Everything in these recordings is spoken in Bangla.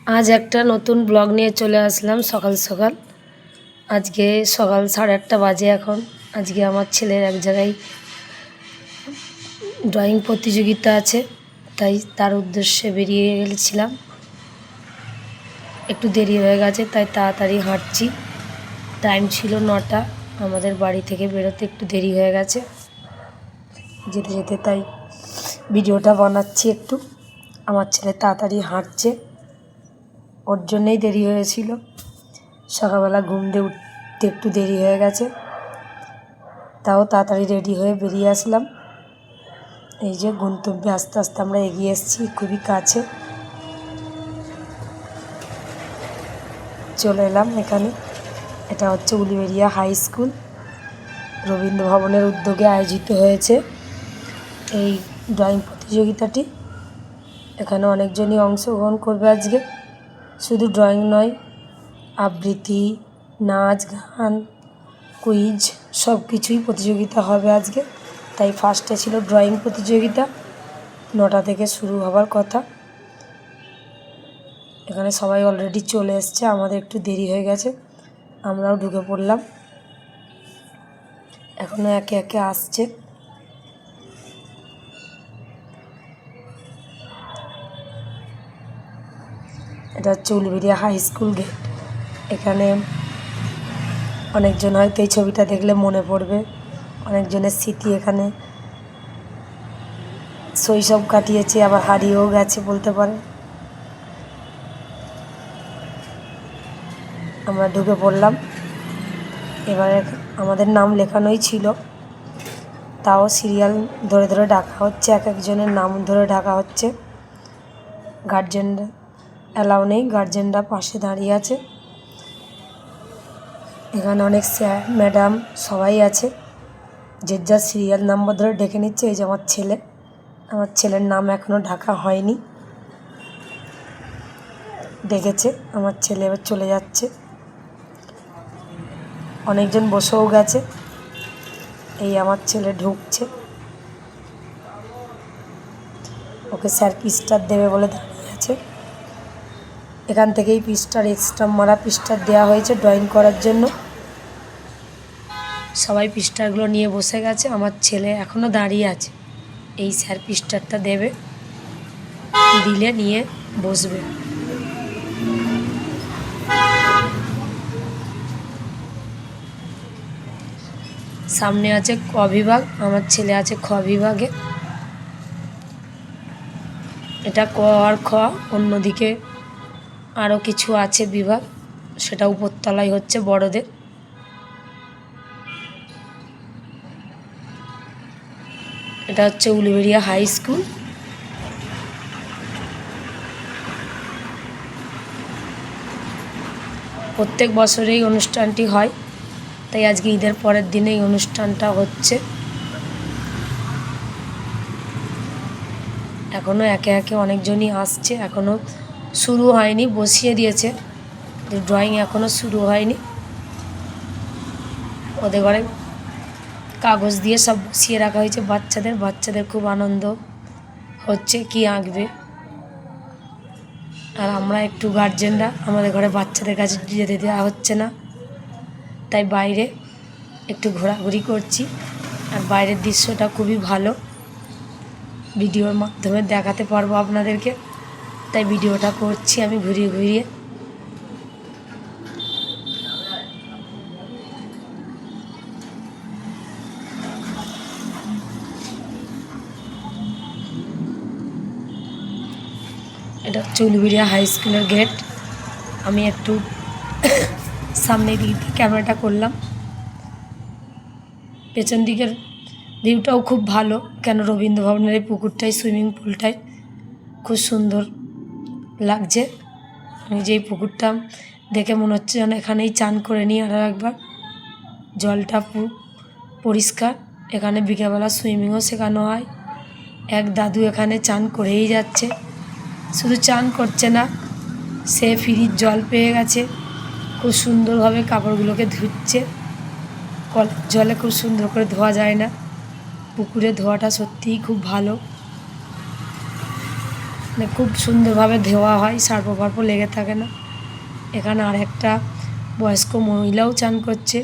আজ একটা নতুন ব্লগ নিয়ে চলে আসলাম সকাল সকাল। আজকে সকাল 8:30 বাজে এখন। আজকে আমার ছেলের এক জায়গায় ড্রয়িং প্রতিযোগিতা আছে, তাই তার উদ্দেশ্যে বেরিয়ে গেছিলাম। একটু দেরি হয়ে গেছে, তাই তাড়াতাড়ি হাঁটছি। টাইম ছিল 9টা, আমাদের বাড়ি থেকে বেরোতে একটু দেরি হয়ে গেছে যেতে যেতে, তাই ভিডিওটা বানাচ্ছি একটু। আমার ছেলে তাড়াতাড়ি হাঁটছে, ওর জন্যেই দেরি হয়েছিল। সকালবেলা ঘুম দিয়ে উঠতে একটু দেরি হয়ে গেছে, তাও তাড়াতাড়ি রেডি হয়ে বেরিয়ে আসলাম। এই যে গন্তব্যে আস্তে আস্তে আমরা এগিয়ে এসেছি, খুবই কাছে চলে এলাম এখানে। এটা হচ্ছে উলুবেড়িয়া হাই স্কুল। রবীন্দ্র ভবনের উদ্যোগে আয়োজিত হয়েছে এই ড্রয়িং প্রতিযোগিতাটি। এখানে অনেকজনই অংশগ্রহণ করবে আজকে। শুধু ড্রয়িং নয়, আবৃত্তি, নাচ, গান, কুইজ সব কিছুই প্রতিযোগিতা হবে আজকে। তাই ফার্স্টে ছিল ড্রয়িং প্রতিযোগিতা, 9টা থেকে শুরু হবার কথা। এখানে সবাই অলরেডি চলে এসছে, আমাদের একটু দেরি হয়ে গেছে, আমরাও ঢুকে পড়লাম। এখনও একে একে আসছে। এটা হচ্ছে উলুবেড়িয়া হাই স্কুল গেট। এখানে অনেকজন হয়তো এই ছবিটা দেখলে মনে পড়বে, অনেকজনের স্মৃতি এখানে শৈশব কাটিয়েছে, আবার হারিয়েও গেছে বলতে পারে। আমরা ঢুকে পড়লাম। এবারে আমাদের নাম লেখানোই ছিল, তাও সিরিয়াল ধরে ধরে ডাকা হচ্ছে, এক একজনের নাম ধরে ডাকা হচ্ছে। গার্জেনরা অ্যালাউ নেই, গার্জেনরা পাশে দাঁড়িয়ে আছে। এখানে অনেক স্যার ম্যাডাম সবাই আছে, যে যার সিরিয়াল নাম্বার ধরে ডেকে নিচ্ছে। এই যে আমার ছেলের নাম এখনও ঢাকা হয়নি, ডেকেছে। আমার ছেলে এবার চলে যাচ্ছে। অনেকজন বসেও গেছে, এই আমার ছেলে ঢুকছে। ওকে স্যার পিস্টার দেবে বলে দাঁড়িয়ে আছে। এখান থেকেই পিস্টার, এক্সট্রা মারা পিস্টার দেওয়া হয়েছে ড্রয়িং করার জন্য। সবাই পিস্টারগুলো নিয়ে বসে গেছে, আমার ছেলে এখনও দাঁড়িয়ে আছে। এই স্যার পিস্টারটা দেবে, দিলে নিয়ে বসবে। সামনে আছে ক বিভাগ, আমার ছেলে আছে খ বিভাগে। এটা ক আর খ, অন্যদিকে আরও কিছু আছে বিভাগ, সেটা উপরতলায় হচ্ছে বড়দের। এটা হচ্ছে উলুবেড়িয়া হাই স্কুল। প্রত্যেক বছর এই অনুষ্ঠানটি হয়, তাই আজকে ঈদের পরের দিনে এই অনুষ্ঠানটা হচ্ছে। এখনও একে একে অনেকজনই আসছে, এখনও শুরু হয়নি, বসিয়ে দিয়েছে। ড্রয়িং এখনও শুরু হয়নি। ওদের ঘরে কাগজ দিয়ে সব বসিয়ে রাখা হয়েছে বাচ্চাদের খুব আনন্দ হচ্ছে কি আঁকবে। আর আমরা একটু গার্জেনরা, আমাদের ঘরে বাচ্চাদের কাছে যেতে দেওয়া হচ্ছে না, তাই বাইরে একটু ঘোরাঘুরি করছি। আর বাইরের দৃশ্যটা খুবই ভালো, ভিডিওর মাধ্যমে দেখাতে পারবো আপনাদেরকে, তাই ভিডিওটা করছি আমি ঘুরিয়ে ঘুরিয়ে। এটা হচ্ছে উলুবেড়িয়া হাই স্কুলের গেট। আমি একটু সামনে দিক দিয়ে ক্যামেরাটা করলাম। পেছন দিকের ভিউটাও খুব ভালো, কেন রবীন্দ্র ভবনের এই পুকুরটাই, সুইমিং পুলটাই খুব সুন্দর লাগছে। আমি যেই পুকুরটা দেখে মনে হচ্ছে যেন এখানেই চান করে নিই আরও একবার। জলটা পরিষ্কার। এখানে বিকেলবেলা সুইমিংও শেখানো হয়। এক দাদু এখানে চান করেই যাচ্ছে, শুধু চান করছে না, সে ফ্রিজ জল পেয়ে গেছে, খুব সুন্দরভাবে কাপড়গুলোকে ধুচ্ছে। কলের জলে খুব সুন্দর করে ধোয়া যায় না, পুকুরে ধোয়াটা সত্যিই খুব ভালো। মানে খুব সুন্দরভাবে ধোয়া হয়, সার্প ফার্প লেগে থাকে না। এখানে আর একটা বয়স্ক মহিলাও চান করছে,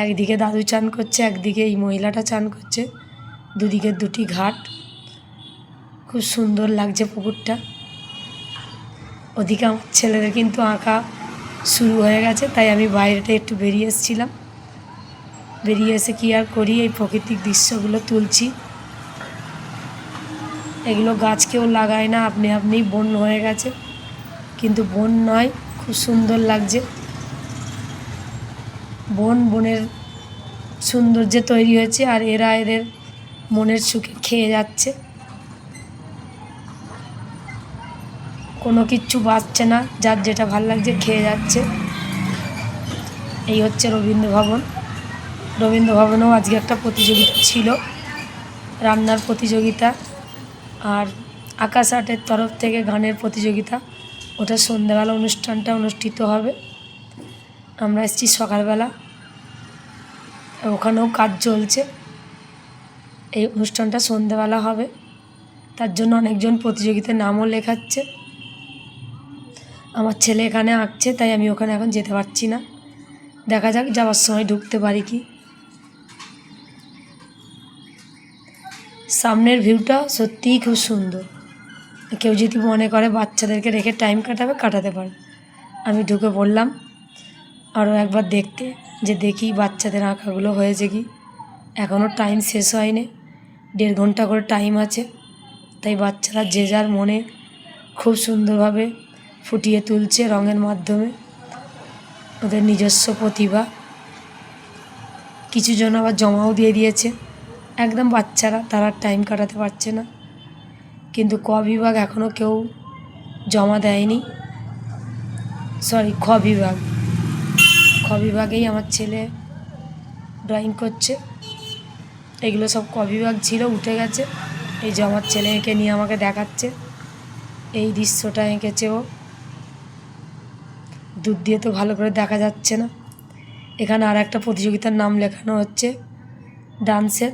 একদিকে দাদু চান করছে, একদিকে এই মহিলাটা চান করছে, দুদিকে দুটি ঘাট। খুব সুন্দর লাগছে পুকুরটা। ওদিকে আমার ছেলেদের কিন্তু আঁকা শুরু হয়ে গেছে, তাই আমি বাইরেটা একটু বেরিয়ে এসেছিলাম। বেরিয়ে এসে কী আর করি, এই প্রাকৃতিক দৃশ্যগুলো তুলছি। এগুলো গাছ কেউ লাগায় না, আপনি আপনিই বন হয়ে গেছে, কিন্তু বন নয়, খুব সুন্দর লাগছে। বনের সৌন্দর্যে তৈরি হয়েছে, আর এরা এদের মনের সুখে খেয়ে যাচ্ছে। কোনো কিচ্ছু বাঁচছে না, যার যেটা ভাল লাগছে খেয়ে যাচ্ছে। এই হচ্ছে রবীন্দ্র ভবন। রবীন্দ্র ভবনেও আজকে একটা প্রতিযোগিতা ছিল, রান্নার প্রতিযোগিতা, আর আকাশ আর্টের তরফ থেকে গানের প্রতিযোগিতা। ওটা সন্ধ্যাবেলা অনুষ্ঠানটা অনুষ্ঠিত হবে। আমরা এসেছি সকালবেলা, ওখানেও কাজ চলছে। এই অনুষ্ঠানটা সন্ধ্যাবেলা হবে, তার জন্য অনেকজন প্রতিযোগিতার নামও লেখাচ্ছে। আমার ছেলে এখানে আঁকছে, তাই আমি ওখানে এখন যেতে পারছি না। দেখা যাক যাওয়ার সময় ঢুকতে পারি কি। সামনের ভিউটা সত্যিই খুব সুন্দর। কেউ যদি মনে করে বাচ্চাদেরকে রেখে টাইম কাটাতে পারে। আমি ঢুকে পড়লাম আরও একবার দেখতে, যে দেখি বাচ্চাদের আঁকাগুলো হয়েছে কি। এখনও টাইম শেষ হয়নি, 1.5 ঘন্টা করে টাইম আছে। তাই বাচ্চারা যে যার মনে খুব সুন্দরভাবে ফুটিয়ে তুলছে রঙের মাধ্যমে ওদের নিজস্ব প্রতিভা। কিছু জন আবার জমাও দিয়ে দিয়েছে। একদম বাচ্চারা, তারা টাইম কাটাতে পারছে না, কিন্তু ক বিভাগ এখনও কেউ জমা দেয়নি। সরি, খ বিভাগেই আমার ছেলে ড্রয়িং করছে। এগুলো সব ক বিভাগ ছিল, উঠে গেছে। এই যে আমার ছেলে এঁকে নিয়ে আমাকে দেখাচ্ছে, এই দৃশ্যটা এঁকেছে ও। দূর দিয়ে তো ভালো করে দেখা যাচ্ছে না। এখানে আর একটা প্রতিযোগিতার নাম লেখানো হচ্ছে, ডান্সের।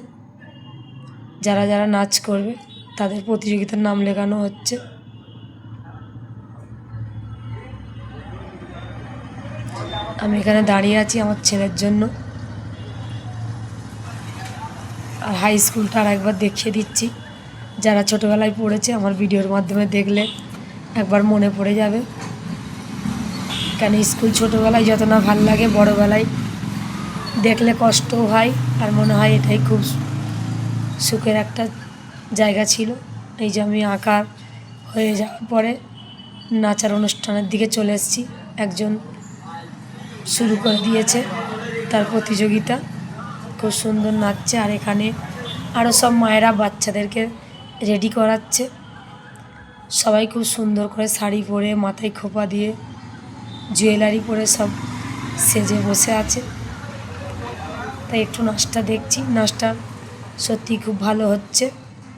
যারা যারা নাচ করবে তাদের প্রতিযোগিতার নাম লেখানো হচ্ছে। আমি এখানে দাঁড়িয়ে আছি আমার ছেলের জন্য। আর হাই স্কুলটা আর একবার দেখিয়ে দিচ্ছি, যারা ছোটোবেলায় পড়েছে আমার ভিডিওর মাধ্যমে দেখলে একবার মনে পড়ে যাবে। কেন স্কুল ছোটোবেলায় যত না ভাল লাগে, বড়োবেলায় দেখলে কষ্টও হয়, আর মনে হয় এটাই খুব সুখের একটা জায়গা ছিল। এই যে আমি আঁকা হয়ে যাওয়ার পরে নাচার অনুষ্ঠানের দিকে চলে এসেছি। একজন শুরু করে দিয়েছে তার প্রতিযোগিতা, খুব সুন্দর নাচছে। আর এখানে আরও সব মায়েরা বাচ্চাদেরকে রেডি করাচ্ছে। সবাই খুব সুন্দর করে শাড়ি পরে, মাথায় খোপা দিয়ে, জুয়েলারি পরে সব সেজে বসে আছে। তাই একটু নাচটা দেখছি। নাচটা সত্যি খুব ভালো হচ্ছে।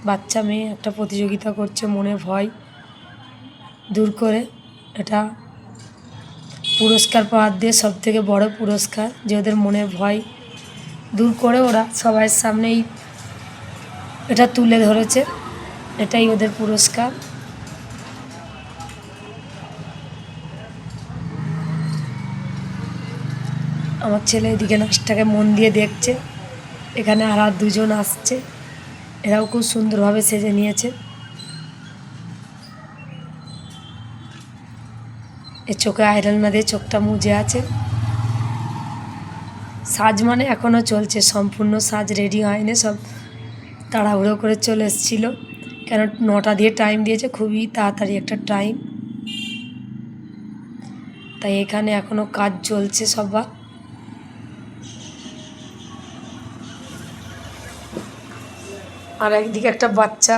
বাচ্চা মেয়ে একটা প্রতিযোগিতা করছে, মনে ভয় দূর করে। এটা পুরস্কার পাওয়ার দিয়ে সবথেকে বড় পুরস্কার, যে ওদের মনের ভয় দূর করে ওরা সবার সামনেই এটা তুলে ধরেছে। এটাই ওদের পুরস্কার। আমার ছেলে এদিকে নাচটাকে মন দিয়ে দেখছে। এখানে আর দুজন আসছে, এরাও খুব সুন্দরভাবে সেজে নিয়েছে। এর চোখে আয়রন না দিয়ে চোখটা মুজে আছে। সাজ মানে এখনও চলছে, সম্পূর্ণ সাজ রেডি হয়নি, সব তাড়াহুড়ো করে চলে এসেছিলো। কেন 9টা দিয়ে টাইম দিয়েছে, খুবই তাড়াতাড়ি একটা টাইম। তাই এখানে এখনও কাজ চলছে সবার। আর একদিকে একটা বাচ্চা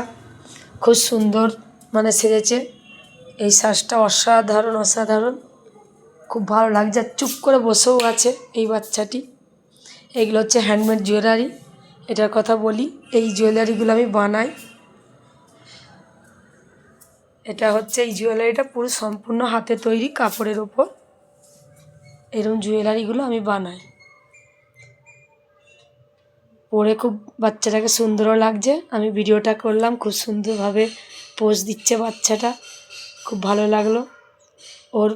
খুব সুন্দর মানে সেজেছে। এই সাজটা অসাধারণ, খুব ভালো লাগছে। চুপ করে বসেও আছে এই বাচ্চাটি। এইগুলো হচ্ছে হ্যান্ডমেড জুয়েলারি। এটার কথা বলি, এই জুয়েলারিগুলো আমি বানাই। এটা হচ্ছে, এই জুয়েলারিটা পুরো সম্পূর্ণ হাতে তৈরি, কাপড়ের ওপর এরকম জুয়েলারিগুলো আমি বানাই। পরে খুব বাচ্চাটাকে সুন্দরও লাগছে। আমি ভিডিওটা করলাম, খুব সুন্দরভাবে পোজ দিচ্ছে বাচ্চাটা, খুব ভালো লাগলো। ওর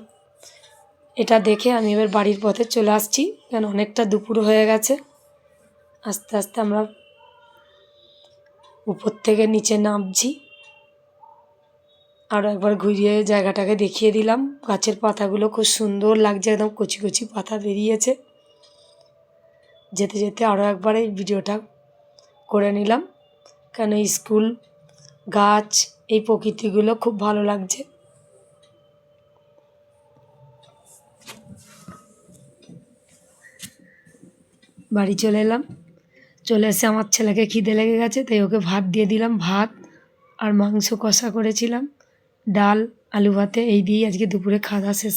এটা দেখে আমি এবার বাড়ির পথে চলে আসছি, কেন অনেকটা দুপুর হয়ে গেছে। আস্তে আস্তে আমরা উপর থেকে নিচে নামছি। আরও একবার ঘুরিয়ে জায়গাটাকে দেখিয়ে দিলাম। গাছের পাতাগুলো খুব সুন্দর লাগছে, একদম কচি কচি পাতা বেরিয়েছে। যেতে যেতে আরও একবার এই ভিডিওটা করে নিলাম, কেন স্কুল, গাছ, এই প্রকৃতিগুলো খুব ভালো লাগছে। বাড়ি চলে এলাম, চলে এসে আমার ছেলেকে খিদে লেগে গেছে, তাই ওকে ভাত দিয়ে দিলাম। ভাত আর মাংস কষা করেছিলাম, ডাল, আলু ভাতে, এই দিয়েই আজকে দুপুরে খাওয়া দাওয়া শেষ।